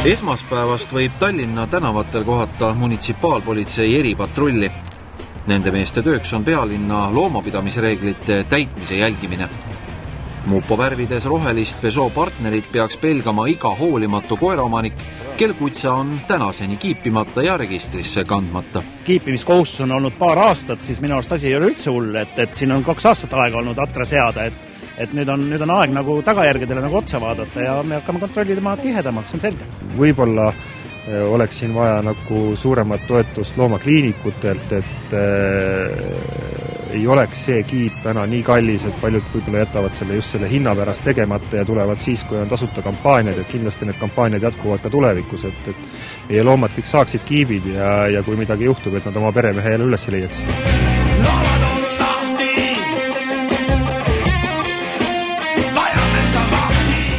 Esmaspäevast võib Tallinna tänavatel kohata munitsipaalpolitsei eripatrulli. Nende meeste tööks on pealinna loomapidamisreeglite täitmise jälgimine. Mupo värvides rohelist Peugeot partnerit peaks pelgama iga hoolimatu koeraomanik, kel kutsa on tänaseni kiipimata ja registrisse kandmata. Kiipimiskohustus on olnud paar aastat, siis minu arust asi ei ole üldse hull, et siin on 2 aastat aega olnud atra seada, et nüüd on aeg nagu tagajärgedele nagu otsa vaadata ja me hakkame kontrollima tihedamalt, see on selge. Võib-olla oleks siin vaja nagu suuremat toetust loomakliinikutelt, et ei oleks see kiip täna nii kallis, et paljud võib-olla jätavad just selle hinna pärast tegemata ja tulevad siis, kui on tasuta kampaaniad, et kindlasti need kampaaniad jätkuvad ka tulevikus, et meie loomad kõik saaksid kiibid ja kui midagi juhtub, et nad oma peremehe jälle üles leiaksid.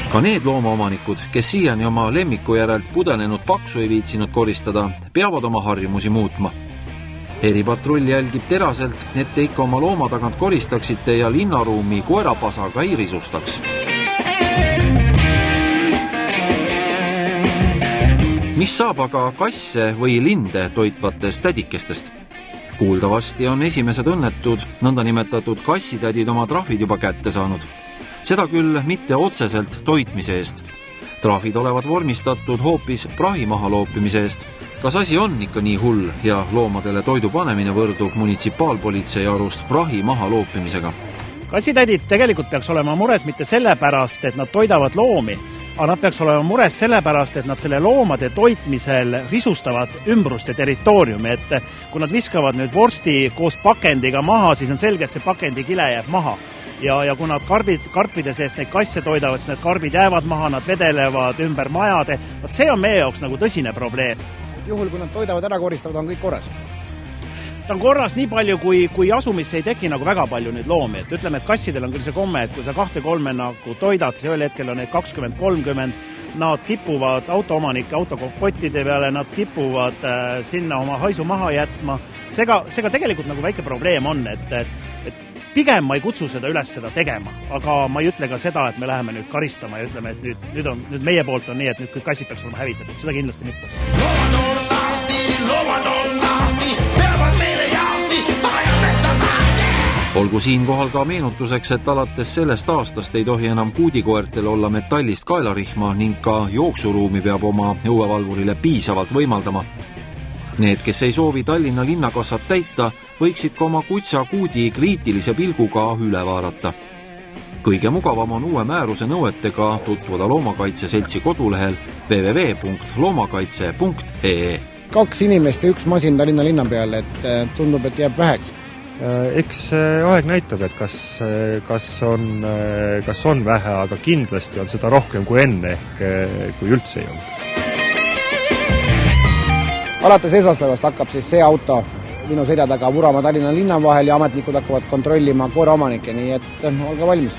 Ka need loomaomanikud, kes siiani oma lemmiku järelt pudenenud paksu ei viitsinud koristada, peavad oma harjumusi muutma. Eripatrull jälgib teraselt, et te ikka oma looma tagant koristaksite ja linnaruumi koerapasaga ei risustaks. Mis saab aga kasse või linde toitvatest tädikestest? Kuuldavasti on esimesed õnnetud, nõndanimetatud kassitädid oma trahvid juba kätte saanud. Seda küll mitte otseselt toitmise eest. Trahvid olevat vormistatud hoopis prahi maha loopimise eest. Kas asi on ikka nii hull ja loomadele toidu panemine võrdub munitsipaalpolitsei arust prahi maha loopimisega? Kassitädid tegelikult peaks olema mures mitte sellepärast, et nad toidavad loomi, aga nad peaks olema mures sellepärast, et nad selle loomade toitmisel risustavad ümbrust ja territooriumi, et kui nad viskavad nüüd vorsti koos pakendiga maha, siis on selge, et see pakendikile jääb maha. Ja kui nad karpide seest neid kasse toidavad, siis need karbid jäävad maha, nad vedelevad ümber majade. See on meie jaoks nagu tõsine probleem. Juhul, kui nad toidavad ära koristavad, on kõik korras? Ta on korras nii palju, kui asumisse ei teki nagu väga palju nüüd loomi. Et ütleme, et kassidel on küll see komme, et kui sa 2-3 nagu toidad, siis ühel hetkel on neid 20-30, nad kipuvad autoomanike autokopottide peale, nad kipuvad sinna oma haisu maha jätma. Seega tegelikult nagu väike probleem on, et pigem ma ei kutsu seda üles seda tegema, aga ma ei ütle ka seda, et me läheme nüüd karistama ja ütleme, et nüüd meie poolt on nii, et nüüd kõik kassid peaks olema hävitatud. Seda kindlasti mitte. Olgu siinkohal ka meenutuseks, et alates sellest aastast ei tohi enam kuudikoertel olla metallist kaelarihma ning ka jooksuruumi peab oma õuevalvurile piisavalt võimaldama. Need, kes ei soovi Tallinna linnakassat täita, võiksid ka oma kutsa kuudi kriitilise pilguga üle vaadata. Kõige mugavam on uue määruse nõuetega tutvuda Loomakaitse Seltsi kodulehel www.loomakaitse.ee. 2 inimest ja 1 masin Tallinna linna peal, et tundub, et jääb väheks. Eks aeg näitab, et kas on vähe, aga kindlasti on seda rohkem kui enne, ehk kui üldse ei olnud. Alates esmaspäevast hakkab siis see auto minu selja taga vurama Tallinna linna vahel ja ametnikud hakkavad kontrollima koeraomanikke, nii et olge valmis.